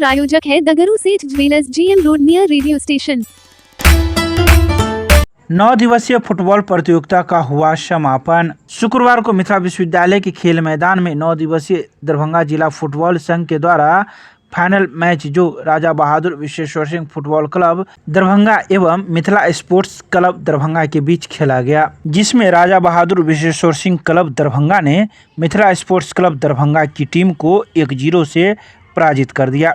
प्रायोजक है दगरू सेठ jewellers, GM road near radio station. 9 दिवसीय फुटबॉल प्रतियोगिता का हुआ समापन। शुक्रवार को मिथिला विश्वविद्यालय के खेल मैदान में 9 दिवसीय दरभंगा जिला फुटबॉल संघ के द्वारा फाइनल मैच जो राजा बहादुर विश्वेश्वर सिंह फुटबॉल क्लब दरभंगा एवं मिथिला स्पोर्ट्स क्लब दरभंगा के बीच खेला गया, जिसमें राजा बहादुर विश्वेश्वर सिंह क्लब दरभंगा ने मिथिला स्पोर्ट्स क्लब दरभंगा की टीम को 1-0 से पराजित कर दिया।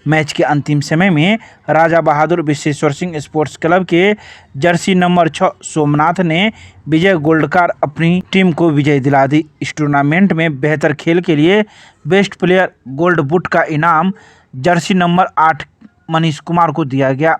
मैच के अंतिम समय में राजा बहादुर विश्वेश्वर सिंह स्पोर्ट्स क्लब के जर्सी नंबर 6 सोमनाथ ने विजय गोल्ड कार अपनी टीम को विजय दिला दी। इस टूर्नामेंट में बेहतर खेल के लिए बेस्ट प्लेयर गोल्ड बूट का इनाम जर्सी नंबर 8 मनीष कुमार को दिया गया।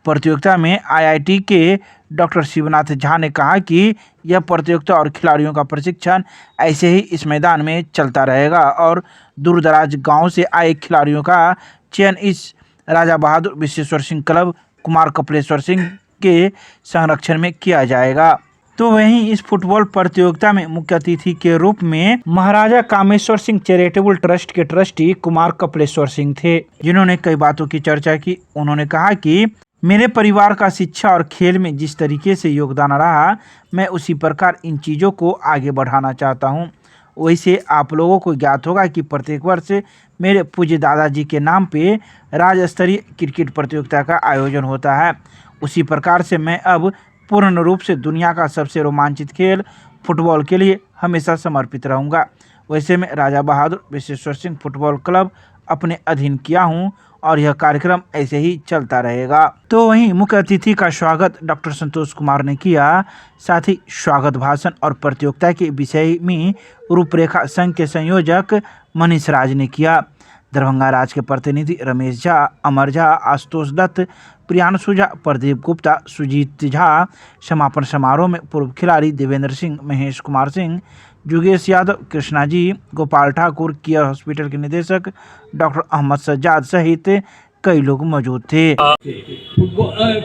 प्रतियोगिता में IIT के डॉक्टर शिवनाथ झा ने कहा कि यह प्रतियोगिता और खिलाड़ियों का प्रशिक्षण ऐसे ही इस मैदान में चलता रहेगा और दूर दराज गाँव से आए खिलाड़ियों का चयन इस राजा बहादुर विश्वेश्वर सिंह क्लब कुमार कपिलेश्वर सिंह के संरक्षण में किया जाएगा। तो वहीं इस फुटबॉल प्रतियोगिता में मुख्य अतिथि के रूप में महाराजा कामेश्वर सिंह चैरिटेबल ट्रस्ट के ट्रस्टी कुमार कपिलेश्वर सिंह थे, जिन्होंने कई बातों की चर्चा की। उन्होंने कहा कि मेरे परिवार का शिक्षा और खेल में जिस तरीके से योगदान रहा, मैं उसी प्रकार इन चीज़ों को आगे बढ़ाना चाहता हूँ। वैसे आप लोगों को ज्ञात होगा कि प्रत्येक वर्ष मेरे पूज्य दादाजी के नाम पे राज्य स्तरीय क्रिकेट प्रतियोगिता का आयोजन होता है। उसी प्रकार से मैं अब पूर्ण रूप से दुनिया का सबसे रोमांचित खेल फुटबॉल के लिए हमेशा समर्पित रहूँगा। वैसे मैं राजा बहादुर विश्वेश्वर सिंह फुटबॉल क्लब अपने अधीन किया हूँ और यह कार्यक्रम ऐसे ही चलता रहेगा। तो वहीं मुख्य अतिथि का स्वागत डॉक्टर संतोष कुमार ने किया। साथ ही स्वागत भाषण और प्रतियोगिता के विषय में रूपरेखा संघ के संयोजक मनीष राज ने किया। दरभंगा राज के प्रतिनिधि रमेश झा, अमर झा, आशुतोष दत्त, प्रियांशु झा, प्रदीप गुप्ता, सुजीत झा, समापन समारोह में पूर्व खिलाड़ी देवेंद्र सिंह, महेश कुमार सिंह, जुगेश यादव, कृष्णा जी, गोपाल ठाकुर, केयर हॉस्पिटल के निदेशक डॉक्टर अहमद सज्जाद सहित कई लोग मौजूद थे।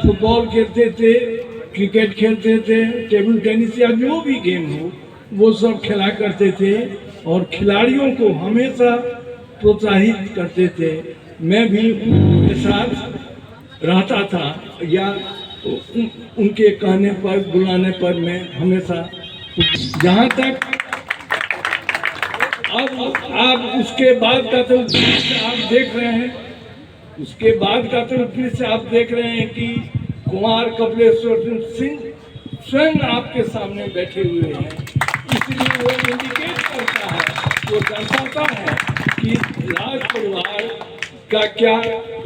फुटबॉल खेलते थे, क्रिकेट खेलते थे, टेबल टेनिस या जो भी गेम हो वो सब खेला करते थे और खिलाड़ियों को हमेशा प्रोत्साहित करते थे। मैं भी उनके साथ रहता था या उनके कहने पर बुलाने पर मैं हमेशा। जहाँ तक अब आप उसके बाद का तो आप देख रहे हैं, उसके बाद का तो फिर से आप देख रहे हैं कि कुमार कपिलेश्वर सिंह स्वयं आपके सामने बैठे हुए हैं। इसलिए वो इंडिकेट करता है, वो दर्शाता है कि राज परिवार का क्या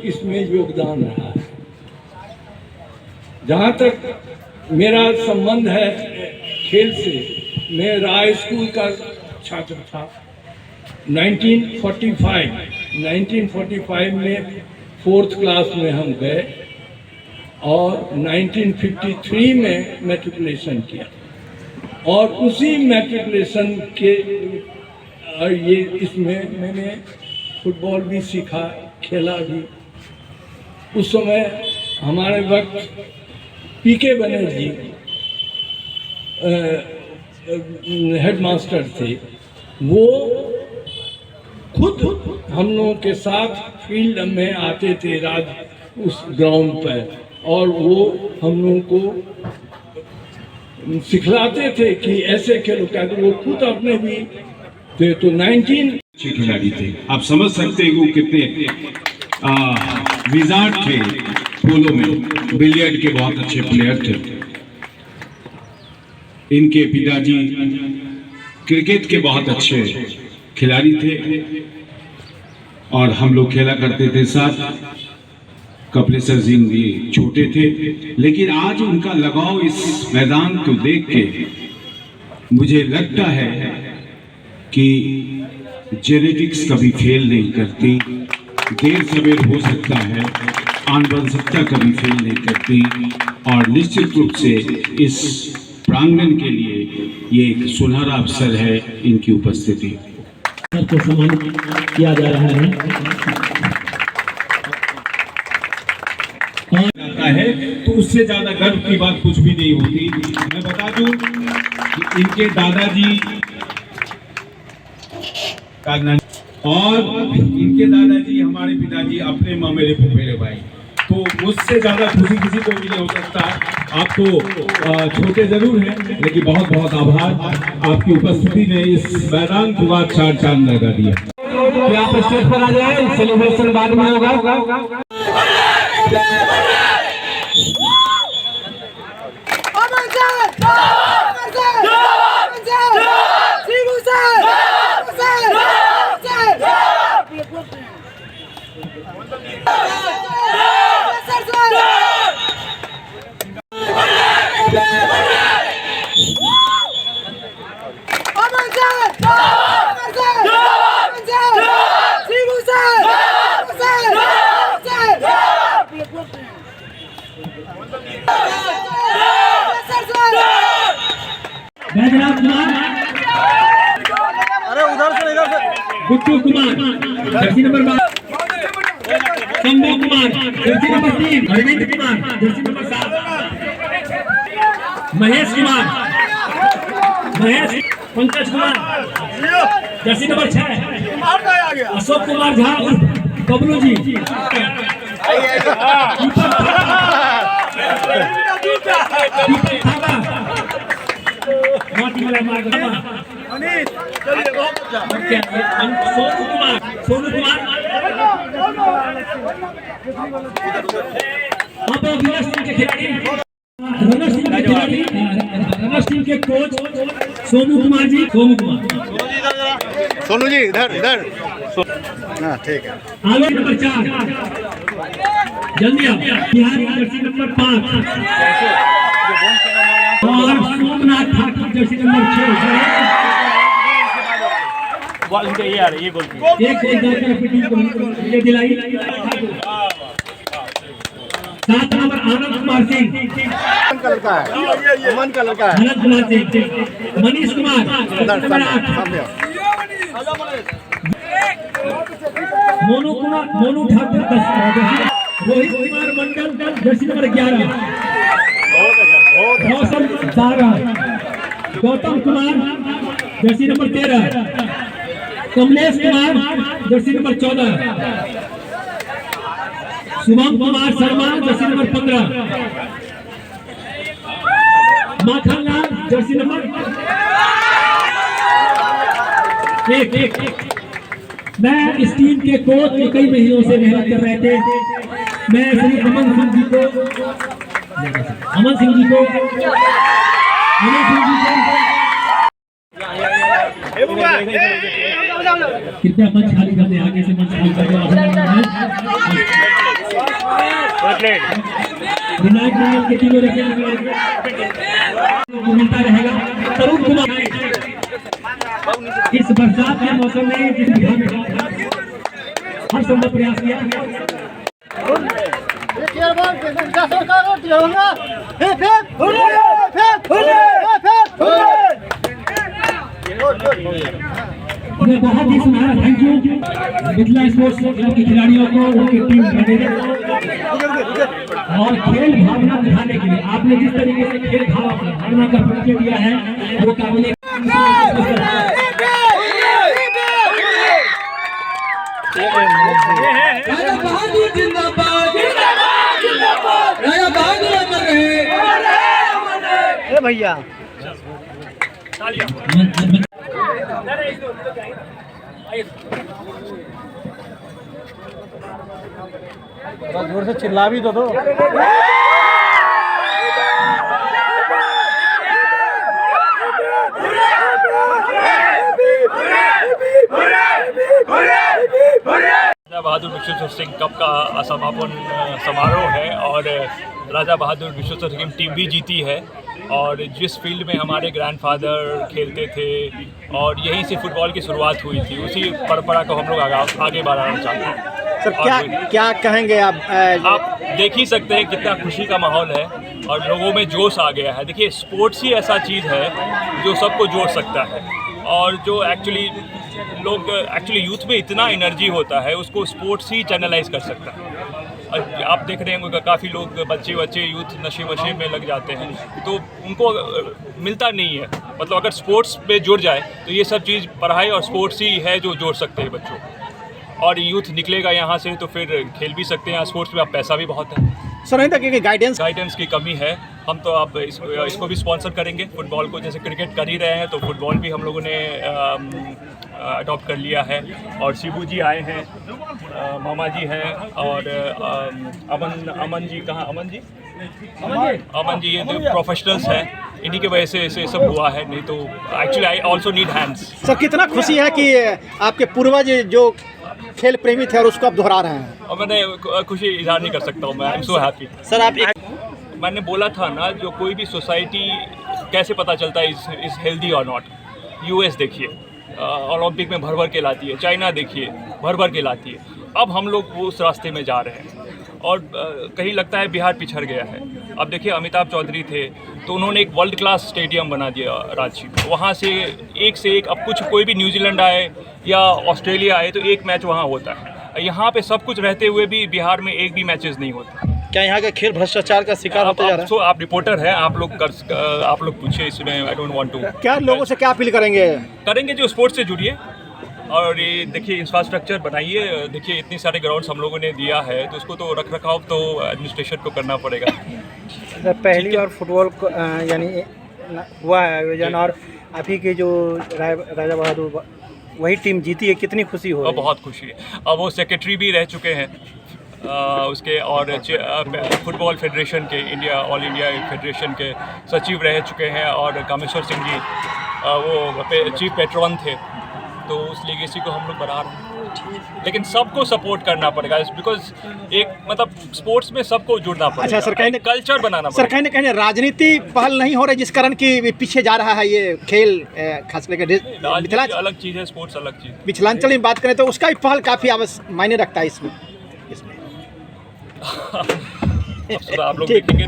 इसमें योगदान रहा है। जहाँ तक मेरा संबंध है खेल से, मैं राय स्कूल का छात्र था। 1945 में 4th क्लास में हम गए और 1953 में मैट्रिकुलेशन किया और उसी मैट्रिकुलेशन के ये इसमें मैंने फुटबॉल भी सीखा, खेला भी। उस समय हमारे वक्त पीके बनर्जी हेडमास्टर थे। वो खुद हम लोगों के साथ फील्ड में आते थे उस ग्राउंड पर और वो हम लोगों को सिखलाते थे कि ऐसे खेलो। क्या वो खुद अपने भी थे तो 19 अच्छे खिलाड़ी थे। आप समझ सकते हैं वो कितने विजार्ड थे। पोलो में बिलियर्ड के बहुत अच्छे प्लेयर थे। इनके पिताजी क्रिकेट के बहुत अच्छे खिलाड़ी थे और हम लोग खेला करते थे साथ। कपिलेश्वर सिंह भी छोटे थे, लेकिन आज उनका लगाव इस मैदान को देख के मुझे लगता है कि जेनेटिक्स कभी फेल नहीं करती। देर सवेर हो सकता है, आनुवंशिकता कभी फेल नहीं करती और निश्चित रूप से इस प्रांगण के लिए ये एक सुनहरा अवसर है इनकी उपस्थिति। को सम्मानित किया जा रहा है तो उससे ज्यादा गर्व की बात कुछ भी नहीं होती। मैं बता दूं कि इनके दादाजी का और इनके दादाजी हमारे पिताजी अपने माँ मेरे फुफेरे भाई, तो उससे ज़्यादा खुशी किसी को भी नहीं हो सकता। आप तो छोटे जरूर हैं, लेकिन बहुत बहुत आभार आपकी उपस्थिति ने इस मैदान को आज चांद लगा दिया। क्या आप स्टेज पर आ जाए, सेलिब्रेशन बाद में होगा। बैजनाथ कुमार, अरे उधर से Guddu Kumar jersey number 12, Shambhu Kumar jersey number 3, Arvind Kumar jersey number 7, Mahesh Kumar, Pankaj Kumar jersey number 6, Ashok Kumar Jha Bablu ji, Sonu Kumar, runners team के कोच सोनू कुमार जी, सोनू जी इधर हाँ ठीक है। आलोक नंबर 4, जल्दी आप बिहार जर्सी नंबर 5 और सोमनाथ ठाकुर जर्सी नंबर 6। एक गोल दिलाई। 7 नंबर आनंद कुमार सिंह, कलर का है, अमन कलर का है, Anand Kumar Singh, Manish Kumar number 8, Monu Thakur 10, Rohit Kumar Mandal Jersey number 11, रोशन 12, Gautam Kumar jersey number 13, Kamlesh Kumar jersey number 14, Shubham Kumar Sharma Jersey number 15, Makhanlal Jersey number 1। मैं इस टीम के कोच कई महीनों से मेहनत कर रहे थे। मैं श्री अमन सिंह जी को कृपया मंच खाली कर दे, आगे से मंच खाली कर दो। विनायक मंडल के टीमों मिलता रहेगा। तरुण कुमार इस बरसात के मौसम में हर संभव प्रयास किया। मैं बहुत ही सुनहरा thank you Mithila sports club के खिलाड़ियों को, उनकी टीम मैनेजर और खेल भावना दिखाने के लिए आपने जिस तरीके से खेल भावना का परिचय दिया है वो काबिल भैया जोर से चिल्ला भी तो दो। राजा बहादुर विश्वेश्वर सिंह कप का समापन समारोह है और राजा बहादुर विश्वेश्वर सिंह टीम भी जीती है। और जिस फील्ड में हमारे ग्रैंडफादर खेलते थे और यहीं से फुटबॉल की शुरुआत हुई थी, उसी परंपरा को हम लोग आगे बढ़ाना चाहते हैं। सर क्या कहेंगे आप देख ही सकते हैं कितना खुशी का माहौल है और लोगों में जोश आ गया है। देखिए, स्पोर्ट्स ही ऐसा चीज़ है जो सबको जोड़ सकता है और जो एक्चुअली यूथ में इतना एनर्जी होता है उसको स्पोर्ट्स ही चैनलाइज कर सकता है। और आप देख रहे हैं काफ़ी लोग बच्चे यूथ नशे में लग जाते हैं तो उनको मिलता नहीं है। मतलब अगर स्पोर्ट्स पे जुड़ जाए तो ये सब चीज़ पढ़ाई और स्पोर्ट्स ही है जो जोड़ सकते हैं बच्चों को। और यूथ निकलेगा यहाँ से तो फिर खेल भी सकते हैं। स्पोर्ट्स में अब पैसा भी बहुत है। सर नहीं था कि गाइडेंस की कमी है। हम तो अब इसको भी स्पॉन्सर करेंगे फुटबॉल को, जैसे क्रिकेट कर ही रहे हैं तो फुटबॉल भी हम लोगों ने अडॉप्ट कर लिया है। और शिबू जी आए हैं, मामा जी हैं, और अमन जी कहाँ, अमन जी ये तो प्रोफेशनल्स हैं, इन्हीं की वजह से ऐसे सब हुआ है। नहीं तो actually I also need hands. Sir कितना खुशी है कि आपके पूर्वज जो खेल प्रेमी थे और उसको आप दोहरा रहे हैं। और मैंने खुशी इजहार नहीं कर सकता हूँ मैं। I am so happy. Sir आप मैंने बोला था ना, जो कोई भी सोसाइटी कैसे पता चलता है इज हेल्दी और नॉट। यूएस देखिए, ओलंपिक में भर भर के लाती है। चाइना देखिए, भर भर के लाती है। अब हम लोग उस रास्ते में जा रहे हैं और कहीं लगता है बिहार पिछड़ गया है। अब देखिए, अमिताभ चौधरी थे तो उन्होंने एक वर्ल्ड क्लास स्टेडियम बना दिया रांची, वहाँ से एक अब कोई भी न्यूजीलैंड आए या ऑस्ट्रेलिया आए तो एक मैच वहाँ होता है। यहाँ पे सब कुछ रहते हुए भी बिहार में एक भी मैचेस नहीं होते। क्या यहाँ का खेल भ्रष्टाचार का शिकार होता जा रहा है? आप रिपोर्टर हैं, आप लोग पूछिए इसमें। I don't want to. क्या लोगों से क्या अपील करेंगे जो स्पोर्ट्स से जुड़िए और ये देखिए इंफ्रास्ट्रक्चर बनाइए। देखिए इतनी सारे ग्राउंड्स हम लोगों ने दिया है तो उसको तो रख रखाव तो एडमिनिस्ट्रेशन को करना पड़ेगा। पहली बार फुटबॉल को यानी हुआ है आयोजन, और अभी के जो राजा बहादुर वही टीम जीती है, कितनी खुशी हो रही है? बहुत खुशी है। अब वो सेक्रेटरी भी रह चुके हैं उसके, और फुटबॉल फेडरेशन के ऑल इंडिया फेडरेशन के सचिव रह चुके हैं, और कामेश्वर सिंह जी वो चीफ पेट्रॉन थे। तो उस लीगेसी को हम लोग बना रहे हैं, लेकिन सबको सपोर्ट करना पड़ेगा बिकॉज एक मतलब स्पोर्ट्स में सबको जुड़ना पड़ेगा। अच्छा सर, कहीं कल्चर बनाना सर पड़ेगा। कहीं राजनीति पहल नहीं हो रही जिस कारण कि पीछे जा रहा है ये खेल, खास करके राजनीति अलग चीज़ है, स्पोर्ट्स अलग चीज़ है। मिथिलांचल में बात करें तो उसका भी पहल काफ़ी आवश्यक मायने रखता है इसमें। आप लोग देखेंगे।